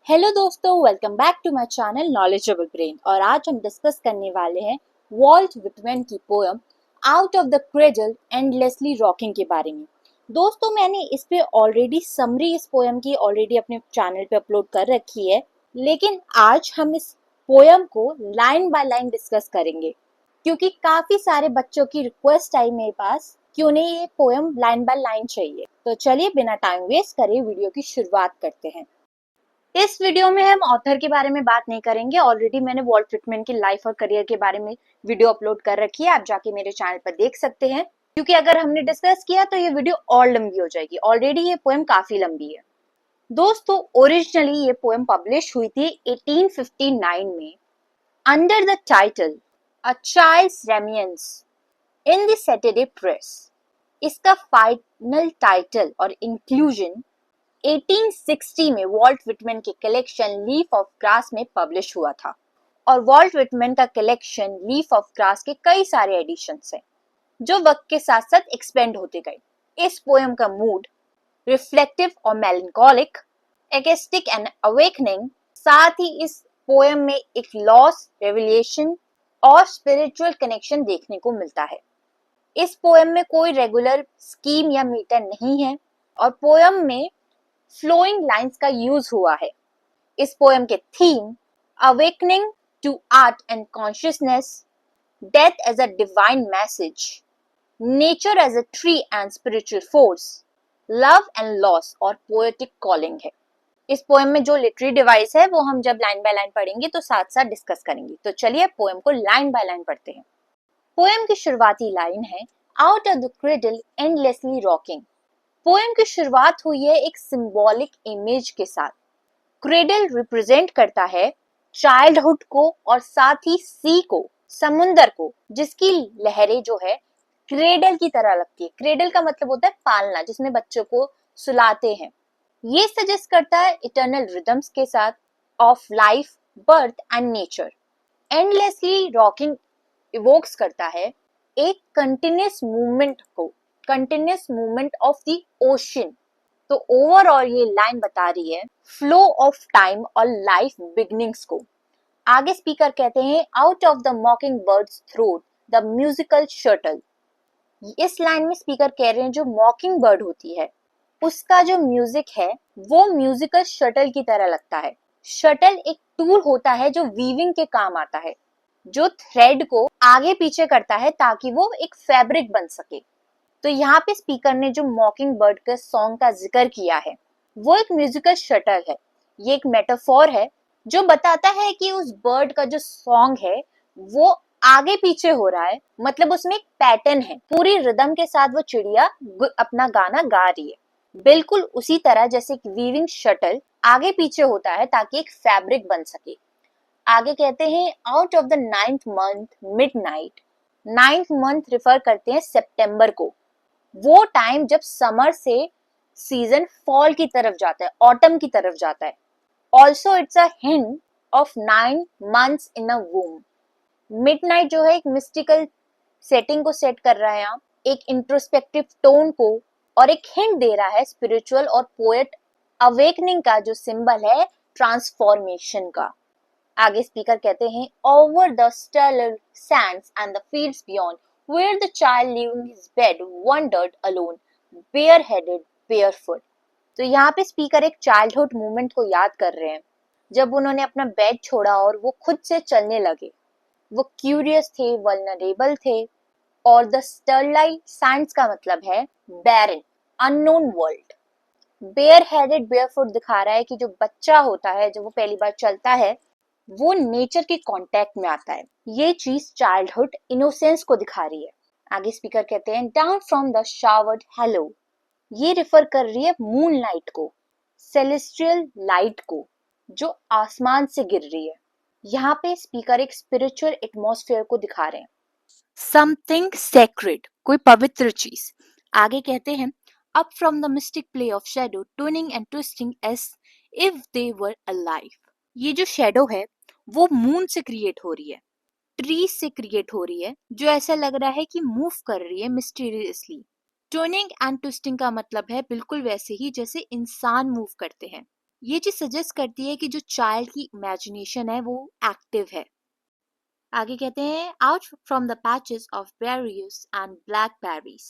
Hello दोस्तों, welcome back to my channel knowledgeable brain. और आज हम डिस्कस करने वाले हैं वॉल्ट विटमैन की poem out of the cradle endlessly rocking के बारे में। दोस्तों, मैंने इस पे ऑलरेडी समरी इस पोयम की ऑलरेडी अपने चैनल पे अपलोड कर रखी है, लेकिन आज हम इस पोयम को लाइन बाय लाइन डिस्कस करेंगे क्योंकि काफी सारे बच्चों की रिक्वेस्ट आई मेरे पास कि उन्हें ये पोयम लाइन बाय लाइन चाहिए। तो चलिए बिना टाइम वेस्ट करे वीडियो की शुरुआत करते हैं। इस वीडियो में हम ऑथर के बारे में बात नहीं करेंगे। ऑलरेडी मैंने वॉल्ट विटमैन की लाइफ और करियर के बारे में वीडियो अपलोड कर रखी है, आप जाके मेरे चैनल पर देख सकते हैं। क्योंकि अगर हमने डिस्कस किया तो ये वीडियो और लंबी हो जाएगी। ऑलरेडी ये पोएम काफी लंबी है। दोस्तों, ओरिजिनली ये पोएम पब्लिश हुई थी 1859 में under the title a child's reminiscence in the Saturday press. इसका फाइनल टाइटल और इंक्लूजन 1860 में वॉल्ट विटमैन के कलेक्शन लीफ ऑफ ग्रास में पब्लिश हुआ था। और वॉल्ट विटमैन का कलेक्शन लीफ ऑफ ग्रास के कई सारे एडिशंस हैं जो वक्त के साथ साथ एक्सपेंड होते गए। इस पोएम का मूड रिफ्लेक्टिव और मेलंकोलिक, एक्स्टिक एंड अवेकनिंग, साथ ही इस पोएम में एक लॉस, रेवलेशन और स्पिरिचुअल कनेक्शन देखने को मिलता है। इस पोएम में कोई रेगुलर स्कीम या मीटर नहीं है और पोएम में फ्लोइंग लाइंस का यूज हुआ है। इस पोएम के theme awakening to art and consciousness, death as a divine message, nature as a tree and spiritual force, love and loss और पोएटिक कॉलिंग है। इस पोएम में जो लिटरेरी डिवाइस है वो हम जब लाइन बाय लाइन पढ़ेंगे तो साथ साथ डिस्कस करेंगे। तो चलिए पोएम को लाइन बाय लाइन पढ़ते हैं। पोएम की शुरुआती लाइन है out of the cradle endlessly rocking. Poem की शुरुआत हुई है एक सिंबॉलिक इमेज के साथ। क्रेडल रिप्रेजेंट करता है चाइल्डहुड को और साथ ही सी को, समुंदर को, जिसकी लहरें जो है क्रेडल की तरह लगती है। क्रेडल का मतलब होता है पालना, जिसमें बच्चों को सुलाते हैं। ये सजेस्ट करता है इटर्नल रिदम्स के साथ of life, birth and nature. Endlessly rocking evokes करता है एक कंटिन्यूअस मूवमेंट को, continuous movement of the ocean. तो ओवरऑल ये लाइन बता रही है फ्लो ऑफ टाइम और लाइफ बिगनिंग्स को। आगे स्पीकर कहते हैं out of the मॉकिंग birds throat the musical shuttle. इस लाइन में स्पीकर कह रहे हैं जो मॉकिंग बर्ड होती है उसका जो म्यूजिक है वो म्यूजिकल शटल की तरह लगता है। शटल एक टूल होता है जो वीविंग के काम आता है, जो थ्रेड को आगे पीछे करता है ताकि वो एक फैब्रिक बन सके। तो यहाँ पे स्पीकर ने जो मॉकिंग बर्ड के सॉन्ग का जिक्र किया है वो एक म्यूजिकल शटल है। ये एक मेटाफोर है जो बताता है कि उस बर्ड का जो सॉन्ग है वो आगे पीछे हो रहा है, मतलब उसमें एक पैटर्न है। पूरी रिदम के साथ वो चिड़िया अपना गाना गा रही है, बिल्कुल उसी तरह जैसे वीविंग शटल आगे पीछे होता है ताकि एक फैब्रिक बन सके। आगे कहते हैं out of the 9th month midnight. 9th month refer करते हैं सितंबर को, वो टाइम जब समर से सीजन फॉल की तरफ जाता है, ऑटम की तरफ जाता है। Also it's a hint of 9 months in a womb. Midnight जो है एक मिस्टिकल सेटिंग को सेट कर रहा है यहाँ, एक इंट्रोस्पेक्टिव टोन को, और एक हिंट दे रहा है स्पिरिचुअल और पोएट अवेकनिंग का, जो सिंबल है ट्रांसफॉर्मेशन का। आगे स्पीकर कहते हैं over the stellar sands and the fields beyond where the child leaving his bed wandered alone, bareheaded, barefoot। तो यहाँ पे स्पीकर एक चाइल्डहुड मूवमेंट को याद कर रहे हैं जब उन्होंने अपना बेड छोड़ा और वो खुद से चलने लगे। वो क्यूरियस थे, वल्नरेबल थे, और द स्टरलाइट सैंड्स का मतलब है barren, unknown world. Bare headed barefoot दिखा रहा है कि जो बच्चा होता है जब वो पहली बार चलता है वो नेचर के कांटेक्ट में आता है। ये चीज चाइल्डहुड इनोसेंस को दिखा रही है। आगे स्पीकर कहते हैं down from the showered hello. ये रिफर कर रही है मून लाइट को, सेलेस्टियल लाइट को, जो आसमान से गिर रही है। यहाँ पे स्पीकर एक स्पिरिचुअल एटमॉस्फेयर को दिखा रहे हैं, समथिंग सेक्रेड, कोई पवित्र चीज। आगे कहते हैं up from the mystic play of shadow turning and twisting as if they were alive। ये जो शेडो है वो मून से क्रिएट हो रही है, ट्री से क्रिएट हो रही है, जो ऐसा लग रहा है कि मूव कर रही है मिस्टीरियसली। टर्निंग एंड ट्विस्टिंग का मतलब है बिल्कुल वैसे ही जैसे इंसान मूव करते हैं। ये चीज सजेस्ट करती है कि जो चाइल्ड की इमेजिनेशन है वो एक्टिव है। आगे कहते हैं out from the patches of berries and blackberries.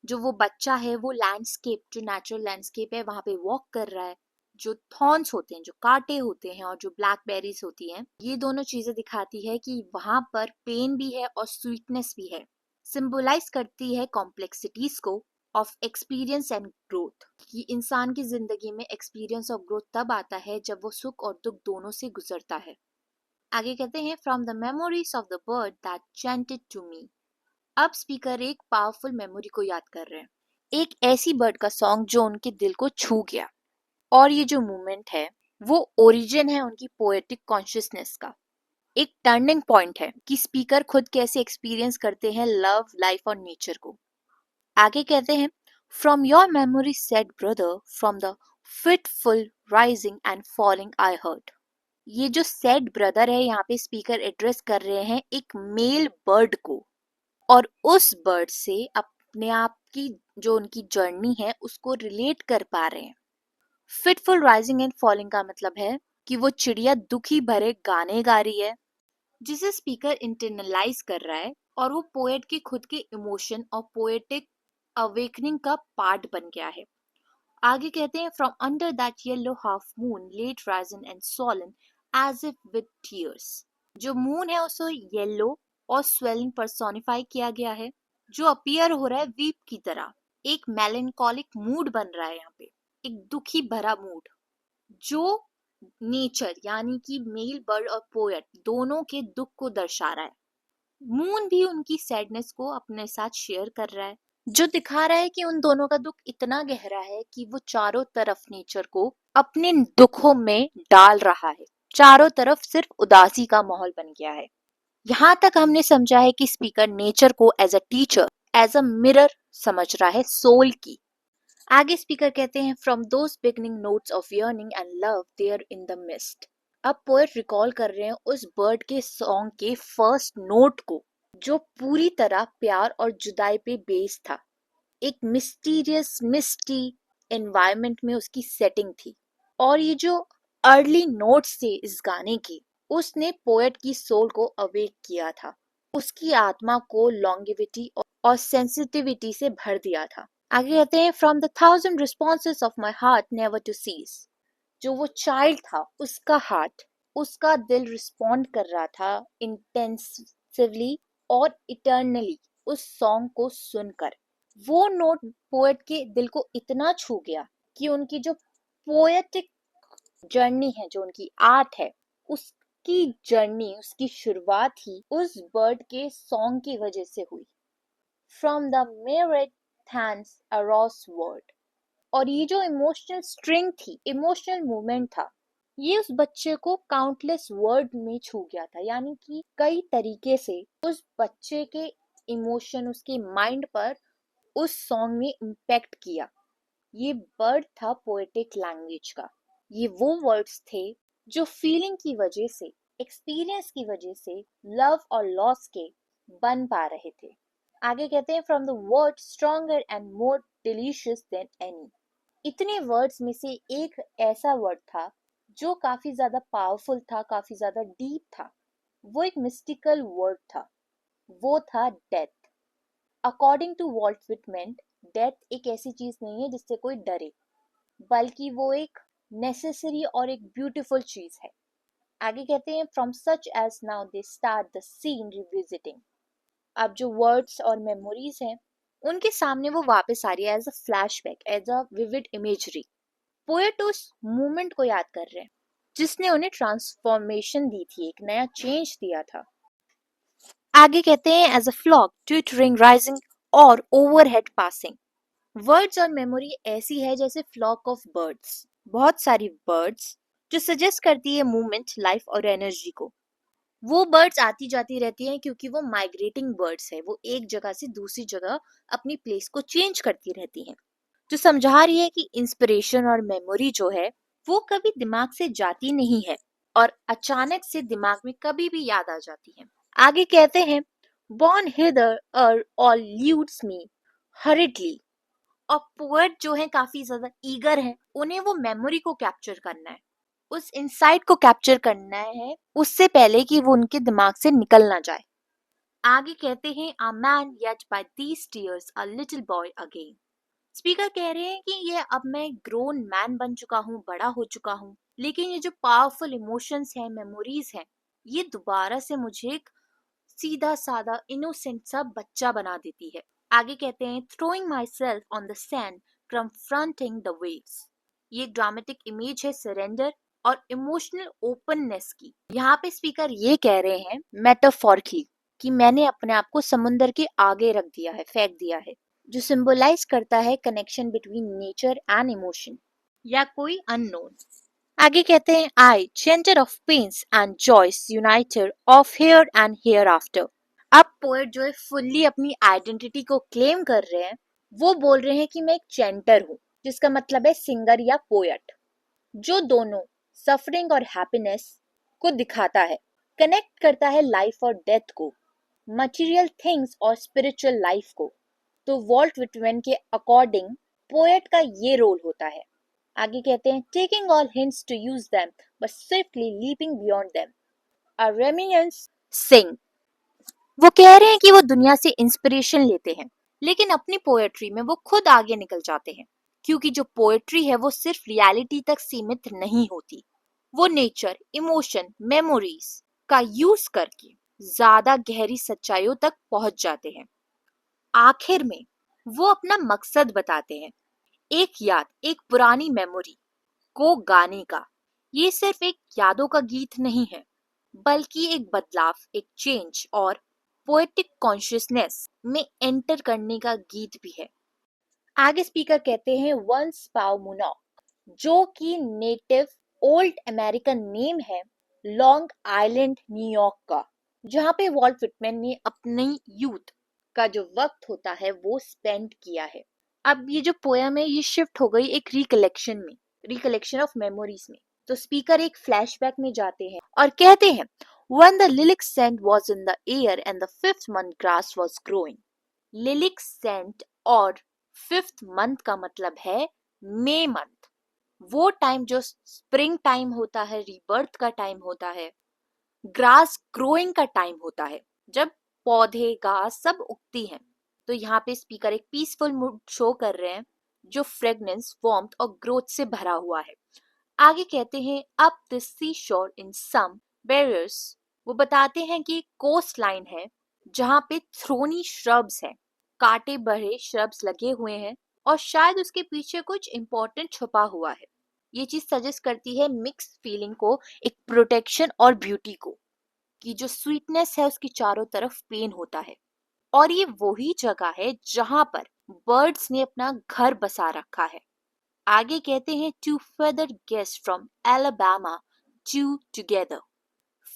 जो वो बच्चा है वो लैंडस्केप, जो नेचुरल लैंडस्केप है वहां पे वॉक कर रहा है। जो थॉर्न्स होते हैं, जो कांटे होते हैं, और जो ब्लैकबेरीज होती हैं, ये दोनों चीजें दिखाती है कि वहां पर पेन भी है और स्वीटनेस भी है। सिंबलाइज करती है कॉम्प्लेक्सिटीज को ऑफ एक्सपीरियंस एंड ग्रोथ, कि इंसान की जिंदगी में एक्सपीरियंस और ग्रोथ तब आता है जब वो सुख और दुख दोनों से गुजरता है। आगे कहते हैं from the memories of the bird that chanted to me. अब स्पीकर एक पावरफुल मेमोरी को याद कर रहे हैं, एक ऐसी बर्ड का सॉन्ग जो उनके दिल को छू गया। और ये जो मूवमेंट है वो ओरिजिन है उनकी पोएटिक कॉन्शियसनेस का, एक टर्निंग पॉइंट है कि स्पीकर खुद कैसे एक्सपीरियंस करते हैं लव, लाइफ और नेचर को। आगे कहते हैं from your memory said brother from the fitful rising and falling I heard. ये जो सेड ब्रदर है यहाँ पे स्पीकर एड्रेस कर रहे हैं एक मेल बर्ड को, और उस बर्ड से अपने आप की जो उनकी जर्नी है उसको रिलेट कर पा रहे हैं। फिटफुल राइजिंग एंड फॉलिंग का मतलब है कि वो चिड़िया दुखी भरे गाने गा रही है, जिसे स्पीकर इंटरनलाइज कर रहा है, और वो पोएट के खुद के इमोशन और पोएटिक अवेकनिंग का पार्ट बन गया है। आगे कहते हैं from under that yellow half moon late risen and swollen as if with tears. जो मून है उसे येलो और स्वेलिंग पर्सोनिफाई किया गया है, जो अपीयर हो रहा है वीप की तरह। एक मेलेंकोलिक मूड बन रहा है यहाँ पे, एक दुखी भरा मूड, जो नेचर यानी कि मेल बर्ड और पोएट दोनों के दुख को दर्शा रहा है। मून भी उनकी सैडनेस को अपने साथ शेयर कर रहा है, जो दिखा रहा है कि उन दोनों का दुख इतना गहरा है कि वो चारों तरफ नेचर को अपने दुखों में डाल रहा है। चारों तरफ सिर्फ उदासी का माहौल बन गया है। यहाँ तक हमने समझा है कि स्पीकर नेचर को as a teacher, as a mirror समझ रहा है सोल की। आगे स्पीकर कहते हैं from those beginning notes of yearning and love there in the mist. अब पोएट रिकॉल कर रहे हैं उस बर्ड के सॉन्ग के फर्स्ट नोट को, जो पूरी तरह प्यार और जुदाई पे बेस्ड था। एक मिस्टीरियस मिस्टी एनवायरनमेंट में उसकी सेटिंग थी, और ये जो अर्ली नोट्स थे इस गाने के, उसने पोएट की सोल को अवेक किया था, उसकी आत्मा को लॉन्गेविटी और सेंसिटिविटी से भर दिया था। आगे कहते हैं from the thousand responses of my heart never to cease. जो वो चाइल्ड था उसका हार्ट, उसका दिल रिस्पॉन्ड कर रहा था इंटेंसिवली और इटर्नली उस सॉन्ग को सुनकर। वो नोट पोएट के दिल को इतना छू गया कि उनकी जो पोएटिक जर्नी है, जो उनकी आर्ट है, उसकी जर्नी, उसकी शुरुआत ही उस बर्ड के सॉन्ग की वजह से हुई। From the myriad thence aroused word. और ये जो इमोशनल स्ट्रिंग थी, इमोशनल मूवमेंट था, ये उस बच्चे को काउंटलेस वर्ड में छू गया था, यानी कि कई तरीके से उस बच्चे के इमोशन, उसके माइंड पर उस सॉन्ग ने इम्पैक्ट किया। ये बर्ड था पोएटिक लैंग्वेज का। ये वो वर्ड्स थे जो फीलिंग की वजह से, एक्सपीरियंस की वजह से, लव और लॉस के बन पा रहे थे। आगे कहते हैं from the word stronger and more delicious than any. इतने वर्ड्स में से एक ऐसा वर्ड था जो काफी ज्यादा पावरफुल था, काफी ज्यादा डीप था। वो एक मिस्टिकल वर्ड था, वो था death. According to Walt Whitman, death एक ऐसी चीज नहीं है जिससे कोई डरे, बल्कि वो एक नेसेसरी और एक ब्यूटीफुल चीज है। आगे कहते हैं from such as now they start the scene revisiting. अब जो वर्ड्स और मेमोरीज हैं उनके सामने वो वापस आ रही है as a flashback, as a vivid imagery. Poet उस मूवमेंट को याद कर रहे हैं जिसने उन्हें ट्रांसफॉर्मेशन दी थी, एक नया चेंज दिया था। आगे कहते हैं as a flock twittering rising or overhead passing. Words और मेमोरी ऐसी है जैसे फ्लॉक ऑफ बर्ड्स, बहुत सारी बर्ड्स, जो सजेस्ट करती है मूवमेंट, लाइफ और एनर्जी को। वो बर्ड्स आती जाती रहती हैं क्योंकि वो माइग्रेटिंग बर्ड्स है, वो एक जगह से दूसरी जगह अपनी प्लेस को चेंज करती रहती हैं, जो समझा रही है कि इंस्पिरेशन और मेमोरी जो है वो कभी दिमाग से जाती नहीं है और अचानक से दिमाग में कभी भी याद आ जाती है। आगे कहते हैं बॉर्न हिदर ऑल ल्यूड्स मी हरिडली। और पोएट जो है काफी ज्यादा ईगर है, उन्हें वो मेमोरी को कैप्चर करना है, उस इंसाइट को कैप्चर करना है उससे पहले कि वो उनके दिमाग से निकल ना जाए। आगे कहते हैं a man yet by these tears a little boy again। Speaker कह रहे हैं कि ये अब मैं ग्रोन मैन बन चुका हूँ, बड़ा हो चुका हूँ, लेकिन ये जो पावरफुल इमोशंस हैं, मेमोरीज हैं, ये दोबारा से मुझे एक सीधा साधा इनोसेंट सा बच्चा बना देती है। आगे कहते हैं throwing myself on the sand confronting the waves। ये एक ड्रामेटिक इमेज है सरेंडर और इमोशनल ओपननेस की। यहाँ पे स्पीकर ये कह रहे हैं मेटाफोरिकली कि मैंने अपने आप को समुंदर के आगे रख दिया है, फेंक दिया है, जो सिंबलाइज करता है connection between nature and emotion या कोई अननोन। आगे कहते हैं I chanter of pains and joys united of here and हियर आफ्टर। अब पोएट जो है फुल्ली अपनी आइडेंटिटी को क्लेम कर रहे हैं, वो बोल रहे हैं कि मैं एक चेंटर हूँ, जिसका मतलब है सिंगर या पोएट, जो दोनों सफरिंग और हैप्पीनेस को दिखाता है, कनेक्ट करता है लाइफ और डेथ को, मटेरियल थिंग्स और स्पिरिचुअल लाइफ को। तो वॉल्ट विटमैन के अकॉर्डिंग पोएट का ये रोल होता है। आगे कहते हैं taking all hints to use them but swiftly leaping beyond them. A reminiscence sing. वो कह रहे हैं कि वो दुनिया से इंस्पिरेशन लेते हैं, लेकिन अपनी पोएट्री में वो खुद आगे निकल जाते हैं, क्योंकि जो पोएट्री है वो सिर्फ रियलिटी तक सीमित नहीं होती, वो नेचर, इमोशन, मेमोरीज का यूज करके ज्यादा गहरी सच्चाइयों तक पहुंच जाते हैं। आखिर में वो अपना मकसद बताते हैं, एक याद, एक पुरानी मेमोरी को गाने का। ये सिर्फ एक यादों का गीत नहीं है, बल्कि एक बदलाव, एक चेंज और पोएटिक कॉन्शियसनेस में एंटर करने का गीत भी है। आगे स्पीकर कहते हैं वंस पाउमुनॉक, जो कि नेटिव ओल्ड अमेरिकन नेम है लॉन्ग आइलैंड न्यूयॉर्क का, जहाँ पे वॉल्ट विटमैन ने अपनी यूथ का जो वक्त होता है वो स्पेंड किया है। अब ये जो पोयम है ये शिफ्ट हो गई एक रिकलेक्शन में, रिकलेक्शन ऑफ मेमोरीज में। तो स्पीकर एक फ्लैशबैक में जाते हैं और कहते हैं When the lilac scent was in the air and the fifth month grass was growing। Lilac scent और फिफ्थ मंथ का मतलब है मई मंथ, वो टाइम जो स्प्रिंग टाइम होता है, रीबर्थ का टाइम होता है, ग्रास ग्रोइंग का टाइम होता है, जब पौधे घास सब उगती हैं। तो यहाँ पे स्पीकर एक पीसफुल मूड शो कर रहे हैं जो फ्रेगनेंस, वार्मथ और ग्रोथ से भरा हुआ है। आगे कहते हैं अप द सी शोर इन सम बैरियर्स। वो बताते हैं कि कोस्ट लाइन है जहाँ पे थ्रोनी श्रब्स हैं, कांटे भरे श्रब्स लगे हुए हैं और शायद उसके पीछे कुछ इम्पोर्टेंट छुपा हुआ है। ये चीज सजेस्ट करती है मिक्स फीलिंग को, एक प्रोटेक्शन और ब्यूटी को, कि जो स्वीटनेस है उसकी चारों तरफ पेन होता है। और ये वही जगह है जहां पर बर्ड्स ने अपना घर बसा रखा है। आगे कहते हैं two feathered guest from Alabama two together.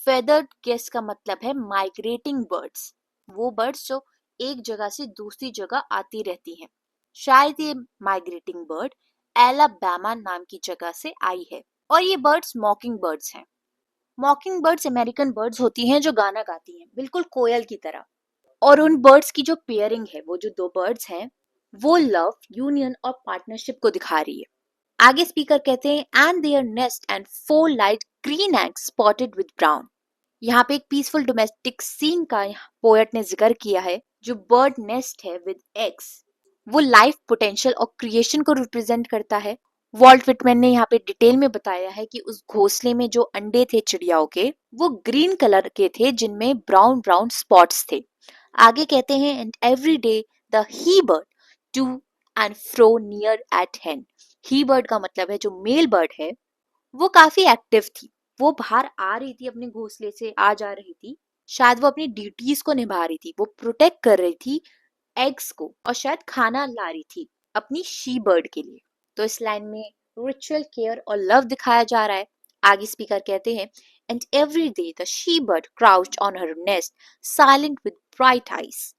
Feathered guest का मतलब है माइग्रेटिंग बर्ड्स, वो बर्ड्स जो एक जगह से दूसरी जगह आती रहती हैं। शायद ये माइग्रेटिंग बर्ड एलाबामा नाम की जगह से आई है। और ये बर्ड्स मॉकिंग बर्ड्स हैं। मॉकिंग बर्ड्स अमेरिकन बर्ड्स होती हैं जो गाना गाती हैं, बिल्कुल कोयल की तरह। और उन बर्ड्स की जो पेयरिंग है, वो जो दो बर्ड्स हैं, वो लव, यूनियन और पार्टनरशिप को दिखा रही है। आगे स्पीकर कहते हैं and there nest and 4 light green eggs spotted with brown. यहाँ पे एक पीसफुल डोमेस्टिक सीन का पोएट ने जिक्र किया है। जो बर्ड नेस्ट है विद एग्स, वो लाइफ पोटेंशियल और क्रिएशन को रिप्रेजेंट करता है। वॉल्ट विटमैन ने यहाँ पे डिटेल में बताया है कि उस घोंसले में जो अंडे थे चिड़ियाओं के, वो ग्रीन कलर के थे जिनमें ब्राउन ब्राउन स्पॉट्स थे। आगे कहते हैं and every day the he bird to and fro near at hand. He bird का मतलब है जो मेल बर्ड है, वो काफी एक्टिव थी, वो बाहर आ रही थी, अपने घोंसले से आ जा रही थी। शायद वो अपनी ड्यूटीज को निभा रही थी, वो प्रोटेक्ट कर रही थी एग्स को और शायद खाना ला रही थी अपनी शी बर्ड के लिए। तो इस लाइन में रिचुअल केयर और लव दिखाया जा रहा है। आगे स्पीकर कहते हैं and every day the she bird crouched on her nest silent with bright eyes.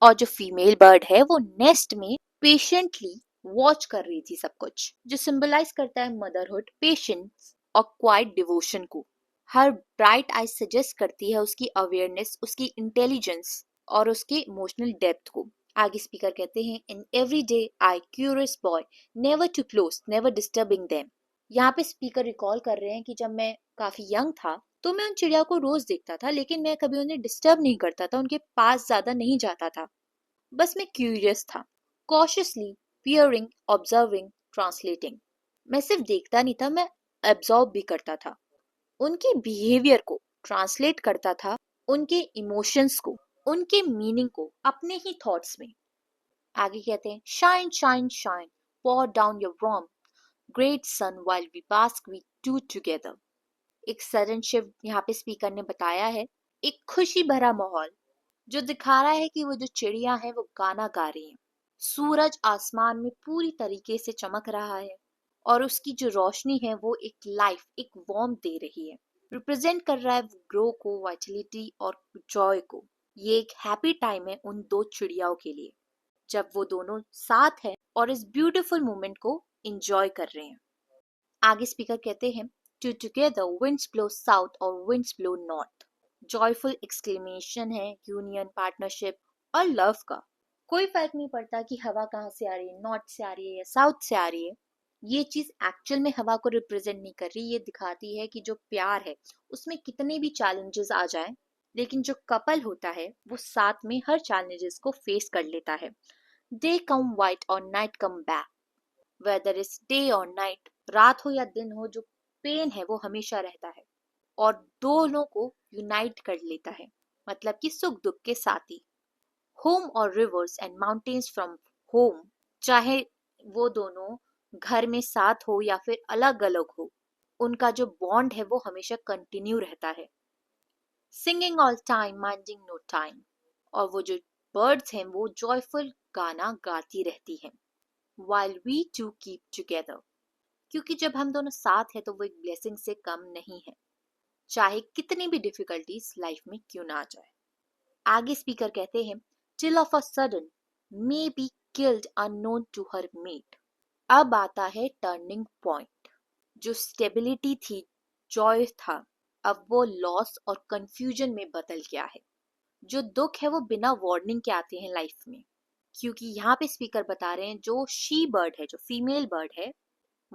और जो फीमेल बर्ड है वो नेस्ट में पेशेंटली वॉच कर रही थी सब कुछ, जो सिंबलाइज करता है मदरहुड, पेशेंस और क्वाइट डिवोशन को। हर ब्राइट आई सजेस्ट करती है उसकी अवेयरनेस, उसकी इंटेलिजेंस और उसके इमोशनल डेप्थ को। आगे स्पीकर कहते हैं in every day I curious boy never too close never disturbing them. यहाँ पे स्पीकर रिकॉल कर रहे हैं कि जब मैं काफी यंग था तो मैं उन चिड़िया को रोज देखता था, लेकिन मैं कभी उन्हें डिस्टर्ब नहीं करता था, उनके पास ज्यादा नहीं जाता था। बस मैं क्यूरियस था, कॉशियसली पियरिंग, ऑब्जर्विंग, ट्रांसलेटिंग। मैं सिर्फ देखता नहीं था, मैं एब्जॉर्ब भी करता था, उनके बिहेवियर को ट्रांसलेट करता था, उनके इमोशंस को, उनके मीनिंग को अपने ही थॉट्स में। आगे कहते हैं shine shine shine pour down your warm great sun while we bask we two together। एक सडन शिफ्ट यहाँ पे स्पीकर ने बताया है, एक खुशी भरा माहौल जो दिखा रहा है कि वो जो चिड़िया है वो गाना गा रही है। सूरज आसमान में पूरी तरीके से चमक रहा है और उसकी जो रोशनी है वो एक लाइफ, एक वार्म दे रही है, रिप्रेजेंट कर रहा है ग्रो को, वाइटलिटी और जॉय को। ये एक हैप्पी टाइम है उन दो चिड़ियाओं के लिए जब वो दोनों साथ हैं और इस ब्यूटीफुल मोमेंट को एंजॉय कर रहे हैं। आगे स्पीकर कहते हैं two together winds blow south और winds blow north. Joyful exclamation है यूनियन, पार्टनरशिप और लव का। कोई फर्क नहीं पड़ता कि हवा कहाँ से आ रही है, नॉर्थ से आ रही है या साउथ से आ रही है। ये चीज एक्चुअल में हवा को रिप्रेजेंट नहीं कर रही, ये दिखाती है कि जो प्यार है उसमें कितने भी चैलेंजेस आ जाएं, लेकिन जो कपल होता है वो साथ में हर चैलेंजेस को फेस कर लेता है। Day come white or night come back, whether is day और नाइट, रात हो या दिन हो, जो पेन है वो हमेशा रहता है और दोनों को यूनाइट कर लेता है, मतलब कि सुख दुख के साथी। होम और reverse and mountains from home, चाहे वो दोनों घर में साथ हो या फिर अलग अलग हो, उनका जो बॉन्ड है वो हमेशा कंटिन्यू रहता है। Singing all time minding no time, और वो जो बर्ड्स हैं वो जॉयफुल गाना गाती रहती हैं। while we two keep together, क्योंकि जब हम दोनों साथ हैं तो वो एक ब्लेसिंग से कम नहीं है, चाहे कितनी भी डिफिकल्टीज लाइफ में क्यों ना आ जाए। आगे स्पीकर कहते हैं till of a sudden may be killed unknown to her mate। अब आता है टर्निंग पॉइंट। जो स्टेबिलिटी थी, जॉय था, अब वो लॉस और कंफ्यूजन में बदल गया है। जो दुख है वो बिना वार्निंग के आते हैं लाइफ में, क्योंकि यहाँ पे स्पीकर बता रहे हैं जो शी बर्ड है, जो फीमेल बर्ड है,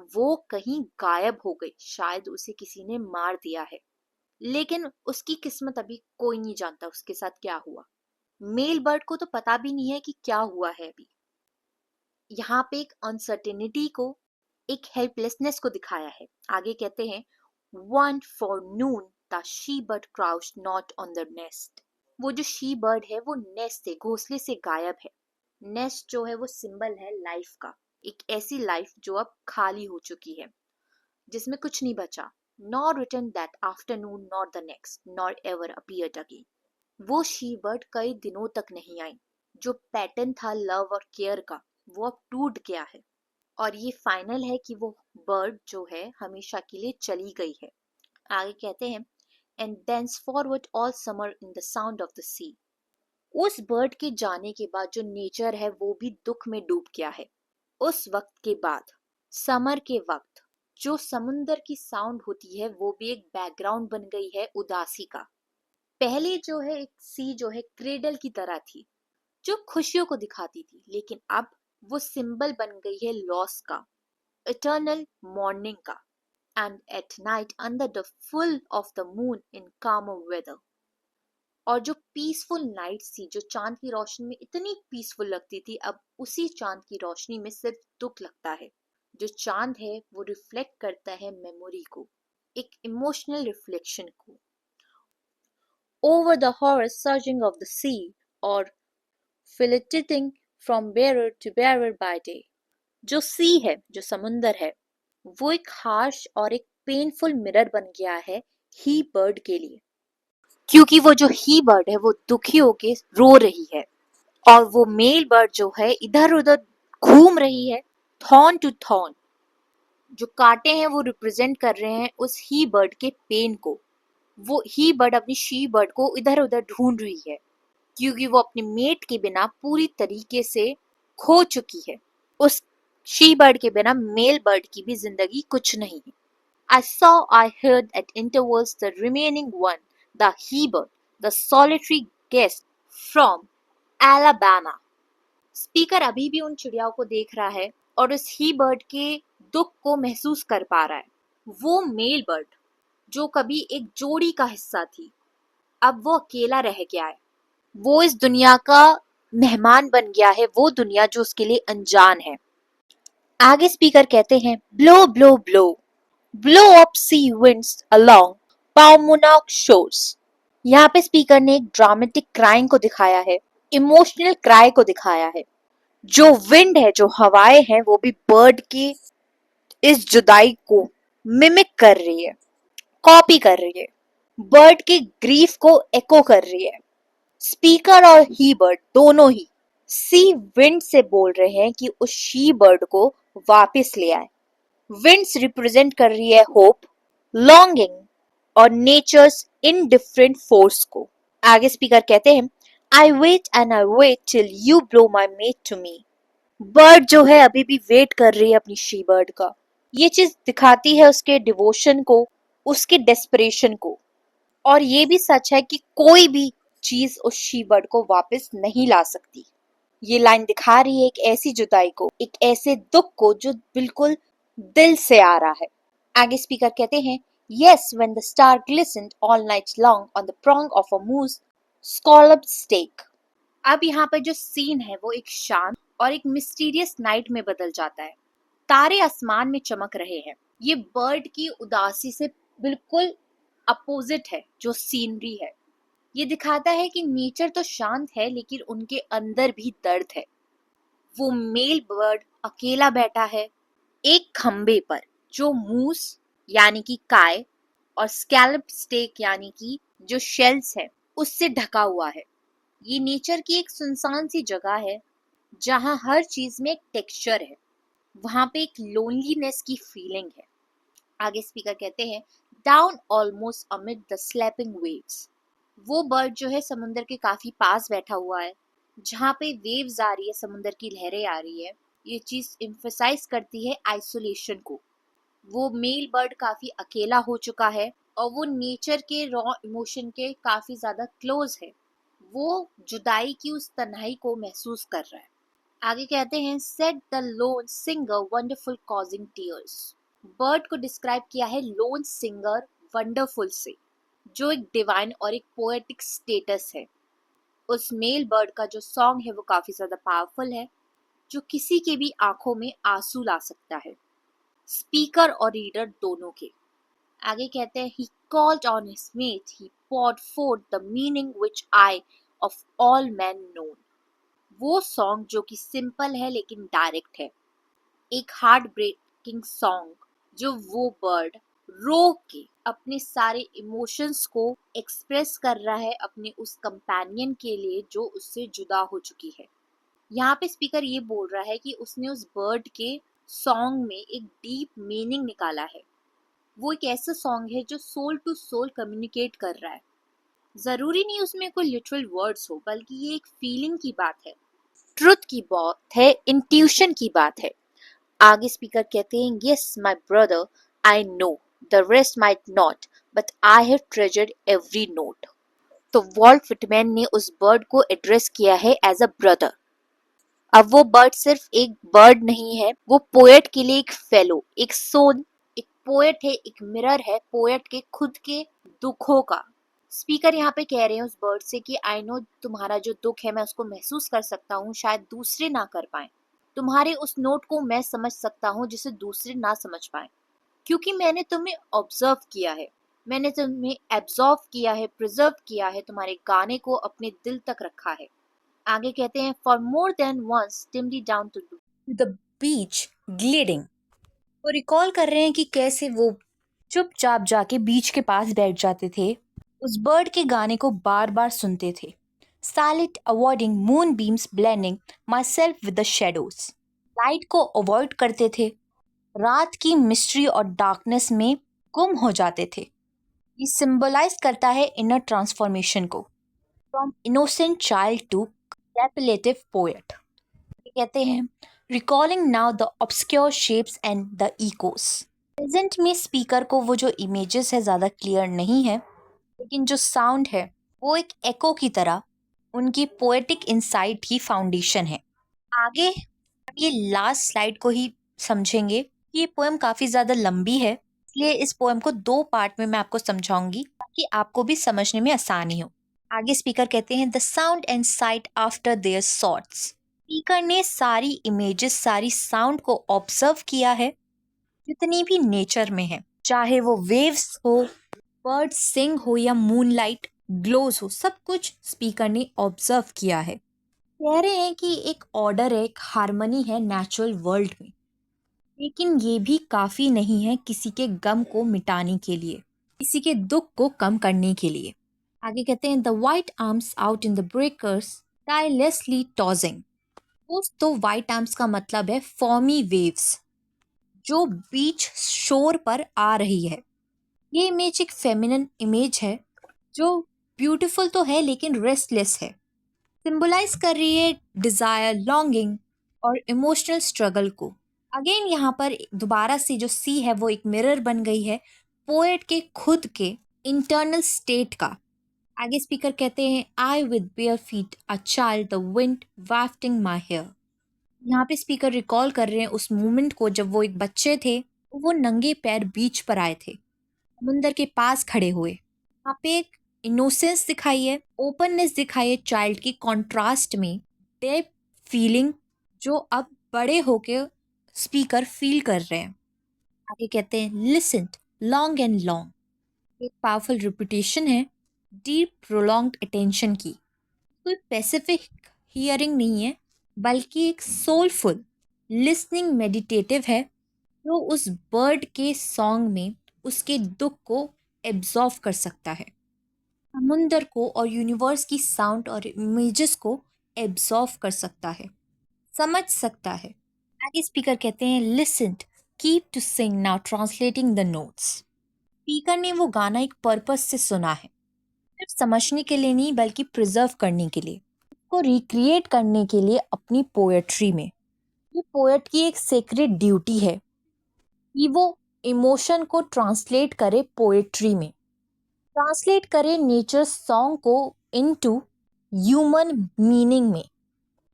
वो कहीं गायब हो गई, शायद उसे किसी ने मार दिया है, लेकिन उसकी किस्मत अभी कोई नहीं जानता उसके साथ क्या हुआ। मेल बर्ड को तो पता भी नहीं है कि क्या हुआ है अभी। यहाँ पे एक अनसर्टेनिटी को, एक हेल्पलेसनेस को दिखाया है। आगे कहते हैं one forenoon the she bird crouched not on the nest. वो जो शी बर्ड है वो नेस्ट से, घोंसले से गायब है। नेस्ट जो है वो सिंबल है लाइफ का, एक ऐसी लाइफ जो अब खाली हो चुकी है, जिसमें कुछ नहीं बचा। Nor return that afternoon nor the next nor ever appeared again. वो शी बर्ड कई दिनों तक नहीं आई। जो पैटर्न था लव और केयर का वो अब टूट गया है, और ये फाइनल है कि वो बर्ड जो है हमेशा के लिए चली गई है। आगे कहते हैं and thenceforward all summer in the sound of the sea. उस बर्ड के जाने के बाद जो नेचर है वो भी दुख में डूब गया है। उस वक्त के बाद समर के वक्त जो समुंदर की साउंड होती है वो भी एक बैकग्राउंड बन गई है उदासी का। पहले जो है एक सी जो है क्रेडल की तरह थी जो खुशियों को दिखाती थी, लेकिन अब वो सिंबल बन गई है लॉस का, इटर्नल मॉर्निंग का। And at night under the full of the moon in calmer weather. और जो पीसफुल नाइट थी, जो चांद की रोशनी में इतनी पीसफुल लगती थी, अब उसी चांद की रोशनी में सिर्फ दुख लगता है। जो चांद है वो रिफ्लेक्ट करता है मेमोरी को, एक इमोशनल रिफ्लेक्शन को। Over the hoarse surging of the sea और flitting from brier to brier by day. जो सी है, जो समुंदर है, वो एक हार्श और एक पेनफुल मिरर बन गया है ही बर्ड के लिए, क्योंकि वो जो ही बर्ड है वो दुखी होके रो रही है, और वो मेल बर्ड जो है इधर उधर घूम रही है थॉर्न टू थॉर्न। जो कांटे हैं वो रिप्रेजेंट कर रहे हैं उस ही बर्ड के पेन को। वो ही बर्ड अपनी शी बर्ड को इधर उधर ढूंढ रही है, क्योंकि वो अपने मेट के बिना पूरी तरीके से खो चुकी है। उस शी बर्ड के बिना मेल बर्ड की भी जिंदगी कुछ नहीं है। I saw, I heard at intervals the remaining one, the he bird, the solitary guest from Alabama. Speaker अभी भी उन चिड़ियाओं को देख रहा है और उस ही बर्ड के दुख को महसूस कर पा रहा है। वो मेल बर्ड जो कभी एक जोड़ी का हिस्सा थी, अब वो अकेला रह गया है। वो इस दुनिया का मेहमान बन गया है, वो दुनिया जो उसके लिए अनजान है। आगे स्पीकर कहते हैं, blow blow blow, blow up sea winds along Paumanok shores. यहाँ पे स्पीकर ने एक ड्रामेटिक क्राइंग को दिखाया है, इमोशनल क्राई को दिखाया है। जो विंड है, जो हवाएं हैं, वो भी बर्ड की इस जुदाई को मिमिक कर रही है, कॉपी कर रही है, बर्ड की ग्रीफ को एको कर रही है। स्पीकर और ही बर्ड दोनों ही सी विंड से बोल रहे हैं कि उस शी बर्ड को वापस ले आए। विंड्स रिप्रेजेंट कर रही है होप, लॉन्गिंग और नेचर्स इनडिफरेंट फोर्स को। आगे स्पीकर कहते हैं, I wait and I wait till you blow my mate to me. Bird जो है अभी भी वेट कर रही है अपनी शी बर्ड का। ये चीज दिखाती है उसके डिवोशन को, उसके डेस्परेशन को। और ये भी सच है कि कोई भी चीज उस शी बर्ड को वापस नहीं ला सकती। ये लाइन दिखा रही है एक ऐसी जुदाई को, एक ऐसे दुख को जो बिल्कुल दिल से आ रहा है। आगे स्पीकर कहते हैं, yes when the star glistened all night long on the prong of a moss scalloped steak। अब यहाँ पर जो सीन है वो एक शांत और एक मिस्टीरियस नाइट में बदल जाता है। तारे आसमान में चमक रहे हैं। ये बर्ड की उदासी से बिल्कुल अपोजिट है जो सीनरी है। ये दिखाता है कि नेचर तो शांत है लेकिन उनके अंदर भी दर्द है। वो मेल बर्ड अकेला बैठा है एक खंबे पर जो मूस यानी कि काय और स्कैल्प स्टेक यानी कि जो शेल्स है उससे ढका हुआ है। ये नेचर की एक सुनसान सी जगह है जहां हर चीज में एक टेक्सचर है। वहां पे एक लोनलीनेस की फीलिंग है। आगे स्पीकर कहते हैं, down almost amid the slapping waves. वो बर्ड जो है समुंदर के काफी पास बैठा हुआ है, जहाँ पे वेव्स आ रही है, समुंदर की लहरें आ रही है। ये चीज इम्फेसाइज करती है आइसोलेशन को। वो मेल बर्ड काफी अकेला हो चुका है और वो नेचर के रॉ इमोशन के काफी ज्यादा क्लोज है। वो जुदाई की उस तन्हाई को महसूस कर रहा है। आगे कहते हैं, set the loan singer wonderful causing tears. Bird को डिस्क्राइब किया है लोन सिंगर वंडरफुल से, जो एक डिवाइन और एक पोएटिक स्टेटस है। उस मेल बर्ड का जो सॉन्ग है वो काफी ज्यादा पावरफुल है, जो किसी के भी आंखों में आंसू ला सकता है, स्पीकर और रीडर दोनों के। आगे कहते हैं, he called on his mate, he poured forth the meaning which I of all men known। वो सॉन्ग जो कि सिंपल है लेकिन डायरेक्ट है, एक हार्ट ब्रेकिंग सॉन्ग जो वो बर्ड रो के अपने सारे इमोशंस को एक्सप्रेस कर रहा है अपने उस कंपेनियन के लिए जो उससे जुदा हो चुकी है। यहाँ पे स्पीकर ये बोल रहा है कि उसने उस बर्ड के सॉन्ग में एक डीप मीनिंग निकाला है। वो एक ऐसा सॉन्ग है जो सोल टू सोल कम्युनिकेट कर रहा है। जरूरी नहीं उसमें कोई लिटरल वर्ड्स हो, बल्कि ये एक फीलिंग की बात है, ट्रुथ की बात है, इंट्यूशन की बात है। आगे स्पीकर कहते हैं, yes my brother I know the rest might not but I have treasured every note. तो वॉल्ट विटमैन ने उस बर्ड को एड्रेस किया है एज अ ब्रदर। अब वो बर्ड सिर्फ एक बर्ड नहीं है, वो पोएट के लिए एक फेलो, एक सोल, एक पोएट है, एक मिरर है पोएट के खुद के दुखों का। स्पीकर यहाँ पे कह रहे हैं उस बर्ड से कि आई नो तुम्हारा जो दुख है मैं उसको महसूस कर सकता हूँ, शायद दूसरे ना कर पाए। तुम्हारे उस नोट को मैं समझ सकता हूँ जिसे दूसरे ना समझ पाए, क्योंकि मैंने तुम्हें ऑब्जर्व किया है, मैंने तुम्हें एब्जॉर्व किया है, प्रिजर्व किया है, तुम्हारे गाने को अपने दिल तक रखा है। आगे कहते हैं, for more than once dimly down to the beach gliding. वो रिकॉल कर रहे हैं कि कैसे वो चुपचाप जाके बीच के पास बैठ जाते थे, उस बर्ड के गाने को बार बार सुनते थे। Silent avoiding moon beams blending my self with the shadows. Light को अवॉइड करते थे, रात की मिस्ट्री और डार्कनेस में गुम हो जाते थे। ये सिंबलाइज करता है इनर ट्रांसफॉर्मेशन को, फ्रॉम इनोसेंट चाइल्ड टू कैपिलेटिव पोएट। कहते हैं, recalling now the obscure shapes and the echoes. Present में स्पीकर को वो जो इमेजेस है ज़्यादा क्लियर नहीं है, लेकिन जो साउंड है वो एक एको की तरह उनकी पोएटिक इंसाइट की फाउंडेशन है। आगे ये लास्ट स्लाइड को ही समझेंगे। ये पोएम काफी ज्यादा लंबी है, इसलिए इस पोएम को दो पार्ट में मैं आपको समझाऊंगी ताकि आपको भी समझने में आसानी हो। आगे स्पीकर कहते हैं, the sound and sight after their sorts. Speaker ने सारी इमेजेस, सारी साउंड को ऑब्जर्व किया है जितनी भी नेचर में है, चाहे वो वेव्स हो, बर्ड सिंग हो या मूनलाइट ग्लोज हो, सब कुछ स्पीकर ने ऑब्जर्व किया है। कह रहे हैं कि एक ऑर्डर है, एक हार्मनी है नेचुरल वर्ल्ड में, लेकिन ये भी काफी नहीं है किसी के गम को मिटाने के लिए, किसी के दुख को कम करने के लिए। आगे कहते हैं, the white arms out in the breakers tirelessly tossing. दोस्तों, वाइट आर्म्स का मतलब है फॉर्मी वेव्स जो बीच शोर पर आ रही है। ये इमेज एक फेमिनिन इमेज है जो ब्यूटीफुल तो है लेकिन रेस्टलेस है। सिंबलाइज कर रही है डिजायर, लॉन्गिंग और इमोशनल स्ट्रगल को। अगेन यहाँ पर दोबारा से जो सी है वो एक मिरर बन गई है पोएट के खुद के इंटरनल स्टेट का। आगे स्पीकर कहते हैं, I with bare feet a child the wind wafting my hair. यहाँ पे स्पीकर रिकॉल कर रहे हैं उस मोमेंट को जब वो एक बच्चे थे, वो नंगे पैर बीच पर आए थे, समुंदर के पास खड़े हुए। यहाँ पे एक इनोसेंस दिखाई है, ओपननेस दिखाई है चाइल्ड की, कॉन्ट्रास्ट में डेप फीलिंग जो अब बड़े होके स्पीकर फील कर रहे हैं। आगे कहते हैं, लिसन लॉन्ग एंड लॉन्ग। एक पावरफुल रिपीटेशन है डीप प्रोलॉन्ग्ड अटेंशन की। कोई पैसिफिक हियरिंग नहीं है बल्कि एक सोलफुल लिसनिंग मेडिटेटिव है जो उस बर्ड के सॉन्ग में उसके दुख को एब्जॉर्व कर सकता है, समुंदर को और यूनिवर्स की साउंड और इमेजेस को एब्जॉर्व कर सकता है, समझ सकता है। आगे स्पीकर कहते हैं, listen keep to sing now translating the notes. Speaker ने वो गाना एक पर्पस से सुना है, सिर्फ समझने के लिए नहीं बल्कि प्रिजर्व करने के लिए, उसको रिक्रिएट करने के लिए अपनी पोएट्री में। ये पोएट की एक सेक्रेड ड्यूटी है कि वो इमोशन को ट्रांसलेट करे पोएट्री में, ट्रांसलेट करे नेचर सॉन्ग को इनटू ह्यूमन मीनिंग में।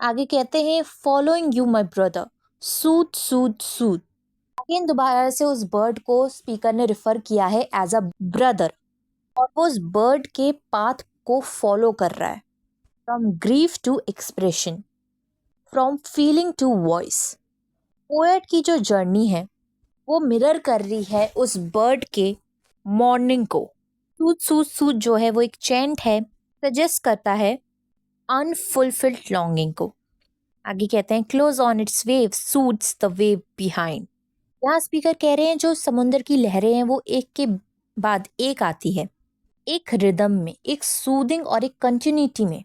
आगे कहते हैं, following you my brother Sood Sood Sood. Again दोबारा से उस बर्ड को स्पीकर ने रिफर किया है एज अ ब्रदर, और वो उस बर्ड के पाथ को फॉलो कर रहा है, from grief to expression, from feeling to voice. Poet की जो जर्नी है वो मिरर कर रही है उस बर्ड के मॉर्निंग को। सूद सूद सूद जो है वो एक चैंट है, सजेस्ट करता है अनफुलफिल्ड लॉन्गिंग को। आगे कहते हैं, close on it's wave suits the wave behind. यहाँ स्पीकर कह रहे हैं जो समुंदर की लहरें हैं वो एक के बाद एक आती है, एक रिदम में, एक सूदिंग और एक कंटिन्यूटी में,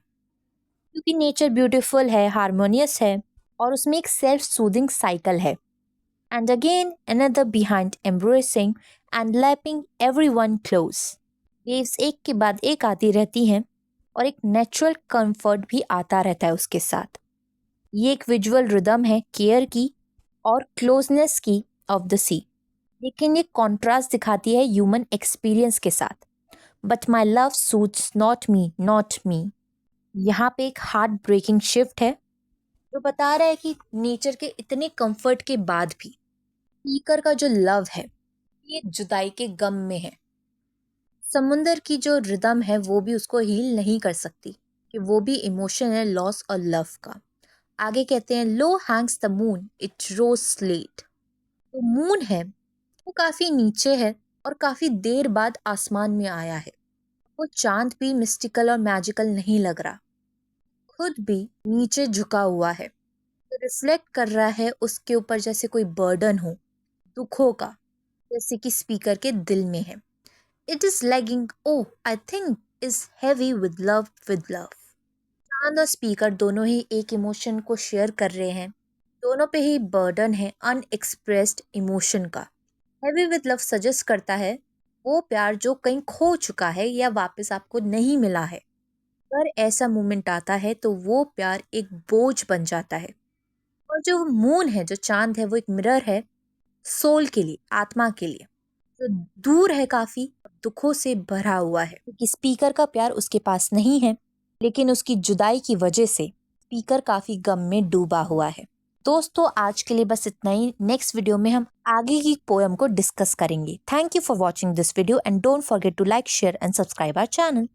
क्योंकि नेचर ब्यूटीफुल है, हारमोनियस है और उसमें एक सेल्फ सूदिंग साइकिल है। And again another behind embracing and lapping everyone close. Waves एक के बाद एक आती रहती हैं और एक नेचुरल कंफर्ट भी आता रहता है उसके साथ। ये एक विजुअल रिदम है केयर की और क्लोजनेस की ऑफ द सी, लेकिन ये कॉन्ट्रास्ट दिखाती है ह्यूमन एक्सपीरियंस के साथ। But my love suits not me not me. यहाँ पे एक हार्ट ब्रेकिंग शिफ्ट है जो बता रहा है कि नेचर के इतने कंफर्ट के बाद भी स्पीकर का जो लव है ये जुदाई के गम में है। समुंदर की जो रिदम है वो भी उसको हील नहीं कर सकती, कि वो भी इमोशन है लॉस और लव का। आगे कहते हैं, low hangs the moon it rose late. तो मून है वो काफी नीचे है और काफी देर बाद आसमान में आया है। वो चांद भी मिस्टिकल और मैजिकल नहीं लग रहा, खुद भी नीचे झुका हुआ है, तो रिफ्लेक्ट कर रहा है उसके ऊपर जैसे कोई बर्डन हो दुखों का, जैसे कि स्पीकर के दिल में है। It is lagging O I think is heavy with love with love. चांद और स्पीकर दोनों ही एक इमोशन को शेयर कर रहे हैं, दोनों पे ही बर्डन है अनएक्सप्रेस्ड इमोशन का। हैवी विद लव सजेस्ट करता है वो प्यार जो कहीं खो चुका है या वापस आपको नहीं मिला है। अगर ऐसा मोमेंट आता है तो वो प्यार एक बोझ बन जाता है। और जो मून है, जो चांद है, वो एक मिरर है सोल के लिए, आत्मा के लिए, जो दूर है, काफी दुखों से भरा हुआ है, क्योंकि स्पीकर का प्यार उसके पास नहीं है, लेकिन उसकी जुदाई की वजह से स्पीकर काफी गम में डूबा हुआ है। दोस्तों आज के लिए बस इतना ही। नेक्स्ट वीडियो में हम आगे की पोएम को डिस्कस करेंगे। Thank you for watching this video and don't forget to like, share and subscribe our channel.